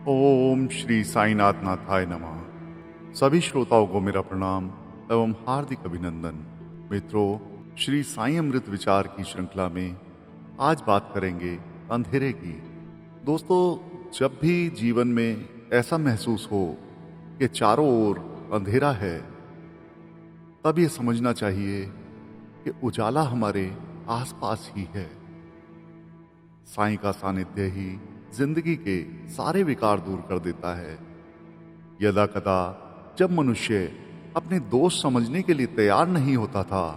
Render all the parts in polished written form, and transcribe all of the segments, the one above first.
ओम श्री साईनाथ नाथाय नमः। सभी श्रोताओं को मेरा प्रणाम एवं हार्दिक अभिनंदन। मित्रों, श्री साई अमृत विचार की श्रृंखला में आज बात करेंगे अंधेरे की। दोस्तों, जब भी जीवन में ऐसा महसूस हो कि चारों ओर अंधेरा है, तब ये समझना चाहिए कि उजाला हमारे आसपास ही है। साईं का सानिध्य ही जिंदगी के सारे विकार दूर कर देता है। यदा कदा जब मनुष्य अपने दोष समझने के लिए तैयार नहीं होता था,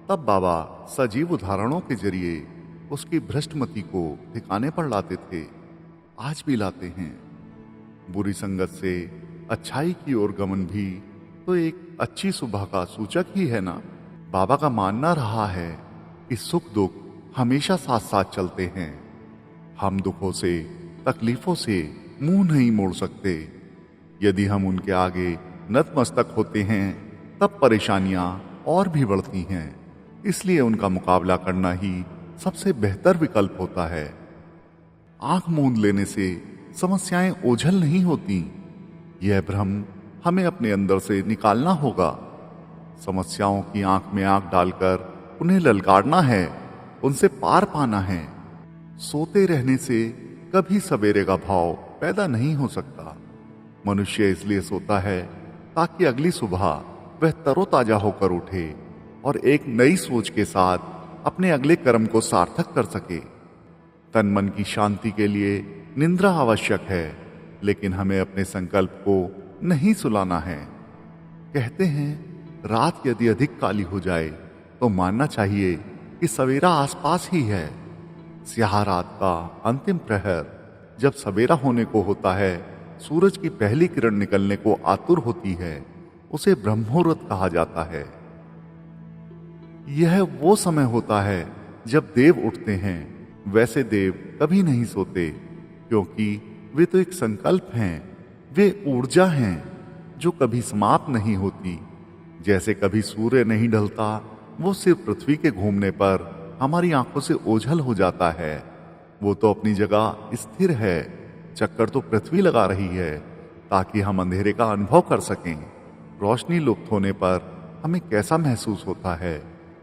तब बाबा सजीव उदाहरणों के जरिए उसकी भ्रष्टमति को ठिकाने पर लाते थे। आज भी लाते हैं। बुरी संगत से अच्छाई की ओर गमन भी तो एक अच्छी सुबह का सूचक ही है ना। बाबा का मानना रहा है कि सुख दुख हमेशा साथ साथ चलते हैं। हम दुखों से, तकलीफों से मुंह नहीं मोड़ सकते। यदि हम उनके आगे नतमस्तक होते हैं, तब परेशानियां और भी बढ़ती हैं। इसलिए उनका मुकाबला करना ही सबसे बेहतर विकल्प होता है। आंख मूंद लेने से समस्याएं ओझल नहीं होती। यह भ्रम हमें अपने अंदर से निकालना होगा। समस्याओं की आंख में आंख डालकर उन्हें ललकारना है, उनसे पार पाना है। सोते रहने से कभी सवेरे का भाव पैदा नहीं हो सकता। मनुष्य इसलिए सोता है ताकि अगली सुबह वह तरोताजा होकर उठे और एक नई सोच के साथ अपने अगले कर्म को सार्थक कर सके। तन मन की शांति के लिए निद्रा आवश्यक है, लेकिन हमें अपने संकल्प को नहीं सुलाना है। कहते हैं, रात यदि अधिक काली हो जाए तो मानना चाहिए कि सवेरा आसपास ही है। स्याह रात का अंतिम प्रहर जब सवेरा होने को होता है, सूरज की पहली किरण निकलने को आतुर होती है, उसे ब्रह्ममुहूर्त कहा जाता है। यह वो समय होता है जब देव उठते हैं। वैसे देव कभी नहीं सोते, क्योंकि वे तो एक संकल्प हैं। वे ऊर्जा हैं जो कभी समाप्त नहीं होती। जैसे कभी सूर्य नहीं ढलता, वो सिर्फ पृथ्वी के घूमने पर हमारी आंखों से ओझल हो जाता है। वो तो अपनी जगह स्थिर है। चक्कर तो पृथ्वी लगा रही है ताकि हम अंधेरे का अनुभव कर सकें। रोशनी लुप्त होने पर हमें कैसा महसूस होता है,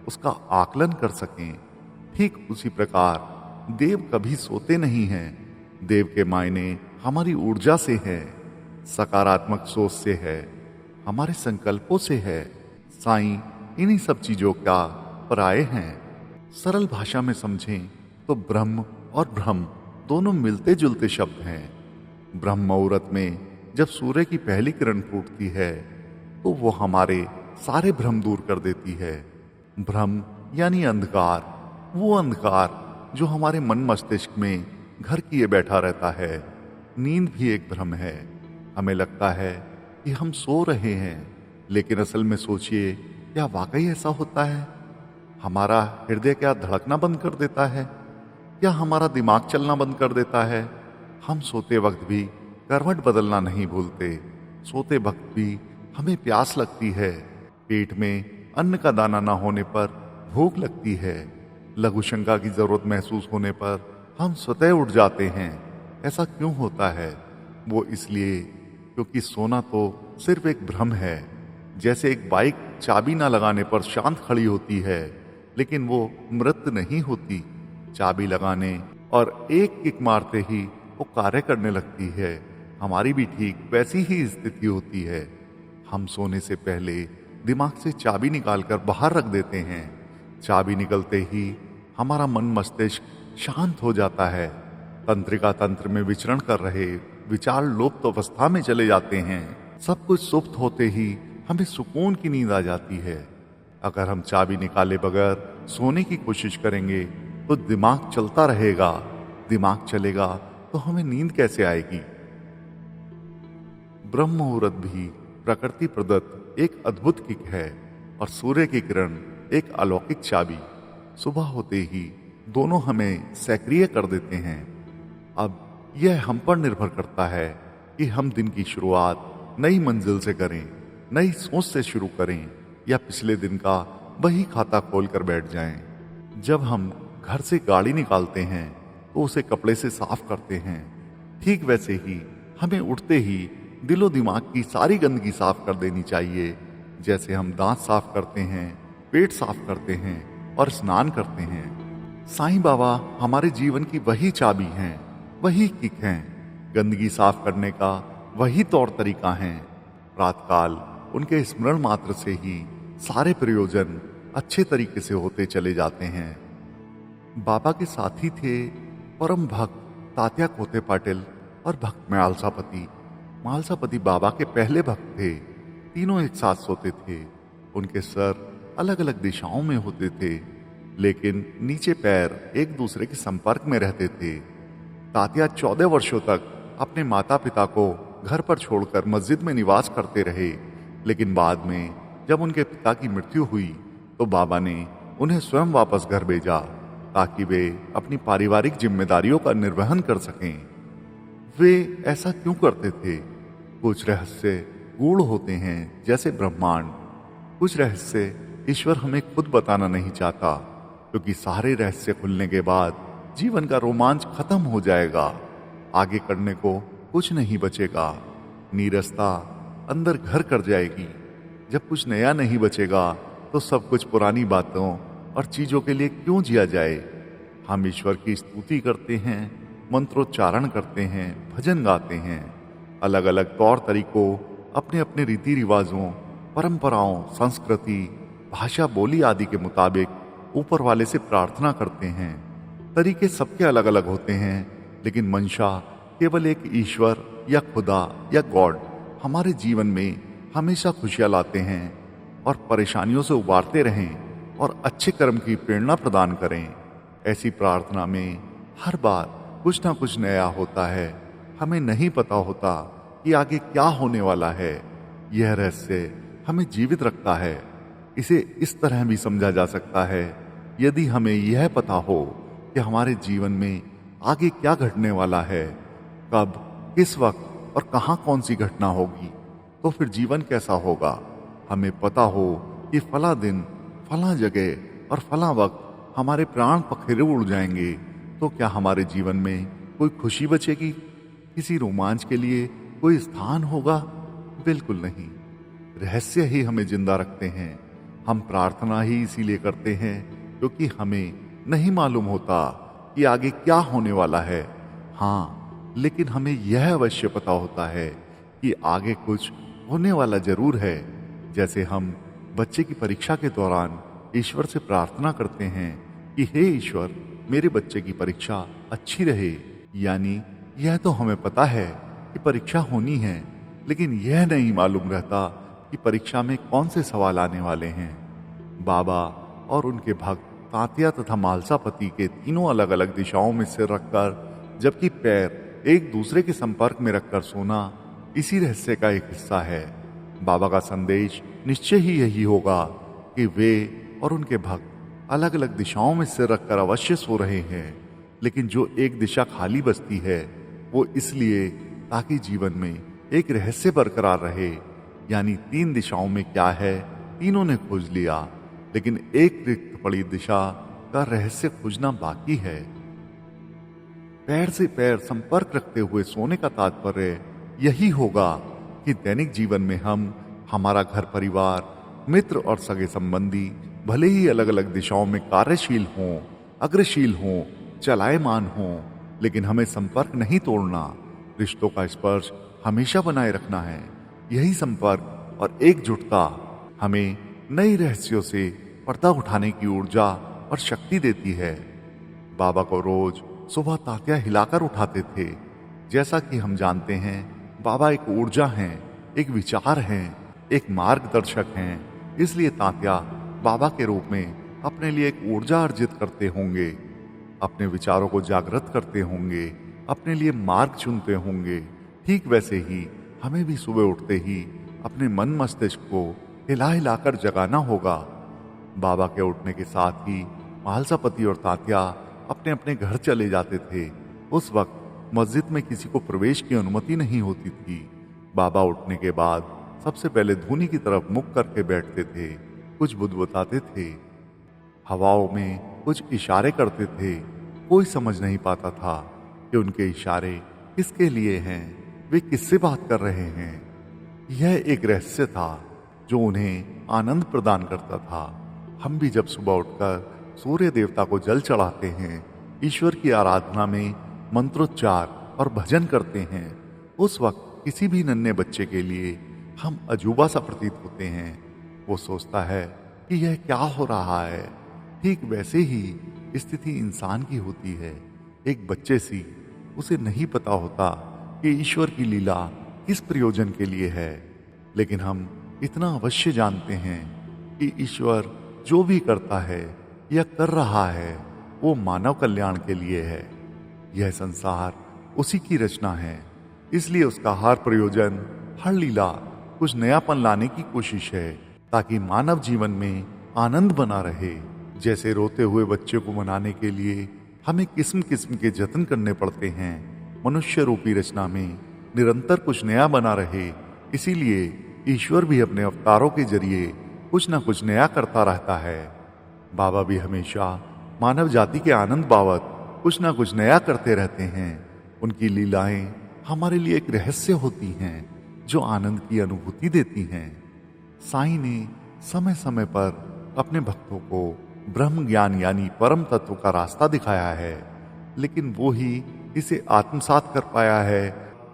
उसका आकलन कर सकें। ठीक उसी प्रकार देव कभी सोते नहीं हैं। देव के मायने हमारी ऊर्जा से है, सकारात्मक सोच से है, हमारे संकल्पों से है। साईं इन्हीं सब चीजों का पराये हैं। सरल भाषा में समझें तो ब्रह्म और भ्रम दोनों मिलते जुलते शब्द हैं। ब्रह्म मुहूर्त में जब सूर्य की पहली किरण फूटती है, तो वो हमारे सारे भ्रम दूर कर देती है। भ्रम यानी अंधकार, वो अंधकार जो हमारे मन मस्तिष्क में घर किए बैठा रहता है। नींद भी एक भ्रम है। हमें लगता है कि हम सो रहे हैं, लेकिन असल में सोचिए, क्या वाकई ऐसा होता है? हमारा हृदय क्या धड़कना बंद कर देता है? क्या हमारा दिमाग चलना बंद कर देता है? हम सोते वक्त भी करवट बदलना नहीं भूलते। सोते वक्त भी हमें प्यास लगती है। पेट में अन्न का दाना ना होने पर भूख लगती है। लघु शंका की जरूरत महसूस होने पर हम स्वतः उठ जाते हैं। ऐसा क्यों होता है? वो इसलिए क्योंकि सोना तो सिर्फ एक भ्रम है। जैसे एक बाइक चाबी ना लगाने पर शांत खड़ी होती है, लेकिन वो मृत नहीं होती। चाबी लगाने और एक किक मारते ही वो कार्य करने लगती है। हमारी भी ठीक वैसी ही स्थिति होती है। हम सोने से पहले दिमाग से चाबी निकालकर बाहर रख देते हैं। चाबी निकलते ही हमारा मन मस्तिष्क शांत हो जाता है। तंत्रिका तंत्र में विचरण कर रहे विचार लुप्त अवस्था में चले जाते हैं। सब कुछ सुप्त होते ही हमें सुकून की नींद आ जाती है। अगर हम चाबी निकाले बगैर सोने की कोशिश करेंगे तो दिमाग चलता रहेगा। दिमाग चलेगा तो हमें नींद कैसे आएगी? ब्रह्म मुहूर्त भी प्रकृति प्रदत्त एक अद्भुत किक है और सूर्य की किरण एक अलौकिक चाबी। सुबह होते ही दोनों हमें सक्रिय कर देते हैं। अब यह हम पर निर्भर करता है कि हम दिन की शुरुआत नई मंजिल से करें, नई सोच से शुरू करें, या पिछले दिन का वही खाता खोलकर बैठ जाएं। जब हम घर से गाड़ी निकालते हैं तो उसे कपड़े से साफ करते हैं। ठीक वैसे ही हमें उठते ही दिलो दिमाग की सारी गंदगी साफ कर देनी चाहिए, जैसे हम दांत साफ करते हैं, पेट साफ करते हैं और स्नान करते हैं। साईं बाबा हमारे जीवन की वही चाबी हैं, वही किक हैं। गंदगी साफ करने का वही तौर तरीका है। प्रातःकाल उनके स्मरण मात्र से ही सारे प्रयोजन अच्छे तरीके से होते चले जाते हैं। बाबा के साथी थे परम भक्त तात्या कोते पाटिल और भक्त म्यालसापति। म्यालसापति बाबा के पहले भक्त थे। तीनों एक साथ सोते थे। उनके सर अलग अलग दिशाओं में होते थे, लेकिन नीचे पैर एक दूसरे के संपर्क में रहते थे। तात्या 14 वर्षों तक अपने माता पिता को घर पर छोड़कर मस्जिद में निवास करते रहे, लेकिन बाद में जब उनके पिता की मृत्यु हुई तो बाबा ने उन्हें स्वयं वापस घर भेजा ताकि वे अपनी पारिवारिक जिम्मेदारियों का निर्वहन कर सकें। वे ऐसा क्यों करते थे? कुछ रहस्य गूढ़ होते हैं, जैसे ब्रह्मांड। कुछ रहस्य ईश्वर हमें खुद बताना नहीं चाहता, क्योंकि सारे रहस्य खुलने के बाद जीवन का रोमांच खत्म हो जाएगा। आगे करने को कुछ नहीं बचेगा। नीरसता अंदर घर कर जाएगी। जब कुछ नया नहीं बचेगा तो सब कुछ पुरानी बातों और चीजों के लिए क्यों जिया जाए। हम ईश्वर की स्तुति करते हैं, मंत्रोच्चारण करते हैं, भजन गाते हैं, अलग अलग तौर तरीकों, अपने अपने रीति रिवाजों, परंपराओं, संस्कृति, भाषा, बोली आदि के मुताबिक ऊपर वाले से प्रार्थना करते हैं। तरीके सबके अलग अलग होते हैं, लेकिन मंशा केवल एक ईश्वर या खुदा या गॉड हमारे जीवन में हमेशा खुशियां लाते हैं और परेशानियों से उबारते रहें और अच्छे कर्म की प्रेरणा प्रदान करें। ऐसी प्रार्थना में हर बार कुछ ना कुछ नया होता है। हमें नहीं पता होता कि आगे क्या होने वाला है। यह रहस्य हमें जीवित रखता है। इसे इस तरह भी समझा जा सकता है, यदि हमें यह पता हो कि हमारे जीवन में आगे क्या घटने वाला है, कब, किस वक्त और कहां कौन सी घटना होगी, तो फिर जीवन कैसा होगा। हमें पता हो कि फला दिन, फला जगह और फला वक्त हमारे प्राण पखेरु उड़ जाएंगे, तो क्या हमारे जीवन में कोई खुशी बचेगी? किसी रोमांच के लिए कोई स्थान होगा? बिल्कुल नहीं। रहस्य ही हमें जिंदा रखते हैं। हम प्रार्थना ही इसीलिए करते हैं क्योंकि हमें नहीं मालूम होता कि आगे क्या होने वाला है। हाँ, लेकिन हमें यह अवश्य पता होता है कि आगे कुछ होने वाला जरूर है। जैसे हम बच्चे की परीक्षा के दौरान ईश्वर से प्रार्थना करते हैं कि हे ईश्वर, मेरे बच्चे की परीक्षा अच्छी रहे। यानी यह तो हमें पता है कि परीक्षा होनी है, लेकिन यह नहीं मालूम रहता कि परीक्षा में कौन से सवाल आने वाले हैं। बाबा और उनके भक्त तात्या तथा म्यालसापति के तीनों अलग अलग दिशाओं में सिर रखकर, जबकि पैर एक दूसरे के संपर्क में रखकर सोना इसी रहस्य का एक हिस्सा है। बाबा का संदेश निश्चय ही यही होगा कि वे और उनके भक्त अलग अलग दिशाओं में सिर रखकर अवश्य सो रहे हैं, लेकिन जो एक दिशा खाली बचती है वो इसलिए ताकि जीवन में एक रहस्य बरकरार रहे। यानी 3 दिशाओं में क्या है, तीनों ने खोज लिया, लेकिन एक रिक्त पड़ी दिशा का रहस्य खोजना बाकी है। पैर से पैर संपर्क रखते हुए सोने का तात्पर्य यही होगा कि दैनिक जीवन में हम, हमारा घर परिवार, मित्र और सगे संबंधी भले ही अलग अलग दिशाओं में कार्यशील हों, अग्रशील हों, चलायमान हों, लेकिन हमें संपर्क नहीं तोड़ना। रिश्तों का स्पर्श हमेशा बनाए रखना है। यही संपर्क और एकजुटता हमें नई रहस्यों से पर्दा उठाने की ऊर्जा और शक्ति देती है। बाबा को रोज सुबह तात्या हिलाकर उठाते थे। जैसा कि हम जानते हैं, बाबा एक ऊर्जा हैं, एक विचार हैं, एक मार्गदर्शक हैं। इसलिए तात्या बाबा के रूप में अपने लिए एक ऊर्जा अर्जित करते होंगे, अपने विचारों को जागृत करते होंगे, अपने लिए मार्ग चुनते होंगे। ठीक वैसे ही हमें भी सुबह उठते ही अपने मन मस्तिष्क को हिला हिलाकर जगाना होगा। बाबा के उठने के साथ ही म्यालसापति और तात्या अपने अपने घर चले जाते थे। उस वक्त मस्जिद में किसी को प्रवेश की अनुमति नहीं होती थी। बाबा उठने के बाद सबसे पहले धूनी की तरफ मुख करके बैठते थे, कुछ बुदबुदाते थे, हवाओं में कुछ इशारे करते थे। कोई समझ नहीं पाता था कि उनके इशारे किसके लिए हैं। वे किससे बात कर रहे हैं। यह एक रहस्य था जो उन्हें आनंद प्रदान करता था। हम भी जब सुबह उठकर सूर्य देवता को जल चढ़ाते हैं, ईश्वर की आराधना में मंत्रोच्चार और भजन करते हैं, उस वक्त किसी भी नन्हे बच्चे के लिए हम अजूबा सा प्रतीत होते हैं। वो सोचता है कि यह क्या हो रहा है। ठीक वैसे ही स्थिति इंसान की होती है। एक बच्चे सी उसे नहीं पता होता कि ईश्वर की लीला किस प्रयोजन के लिए है, लेकिन हम इतना अवश्य जानते हैं कि ईश्वर जो भी करता है या कर रहा है वो मानव कल्याण के लिए है। यह संसार उसी की रचना है, इसलिए उसका हर प्रयोजन, हर लीला कुछ नयापन लाने की कोशिश है, ताकि मानव जीवन में आनंद बना रहे। जैसे रोते हुए बच्चे को मनाने के लिए हमें किस्म किस्म के जतन करने पड़ते हैं, मनुष्य रूपी रचना में निरंतर कुछ नया बना रहे, इसीलिए ईश्वर भी अपने अवतारों के जरिए कुछ न कुछ नया करता रहता है। बाबा भी हमेशा मानव जाति के आनंद बाबत कुछ न कुछ नया करते रहते हैं। उनकी लीलाएं हमारे लिए एक रहस्य होती हैं जो आनंद की अनुभूति देती हैं। साईं ने समय समय पर अपने भक्तों को ब्रह्म ज्ञान यानी परम तत्व का रास्ता दिखाया है, लेकिन वो ही इसे आत्मसात कर पाया है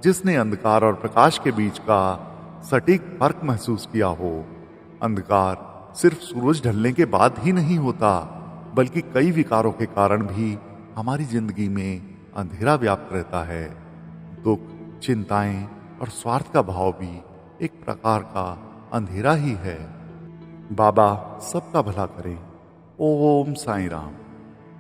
जिसने अंधकार और प्रकाश के बीच का सटीक फर्क महसूस किया हो। अंधकार सिर्फ सूरज ढलने के बाद ही नहीं होता, बल्कि कई विकारों के कारण भी हमारी जिंदगी में अंधेरा व्याप्त रहता है। दुख, चिंताएं और स्वार्थ का भाव भी एक प्रकार का अंधेरा ही है। बाबा सबका भला करें। ओम साईं राम।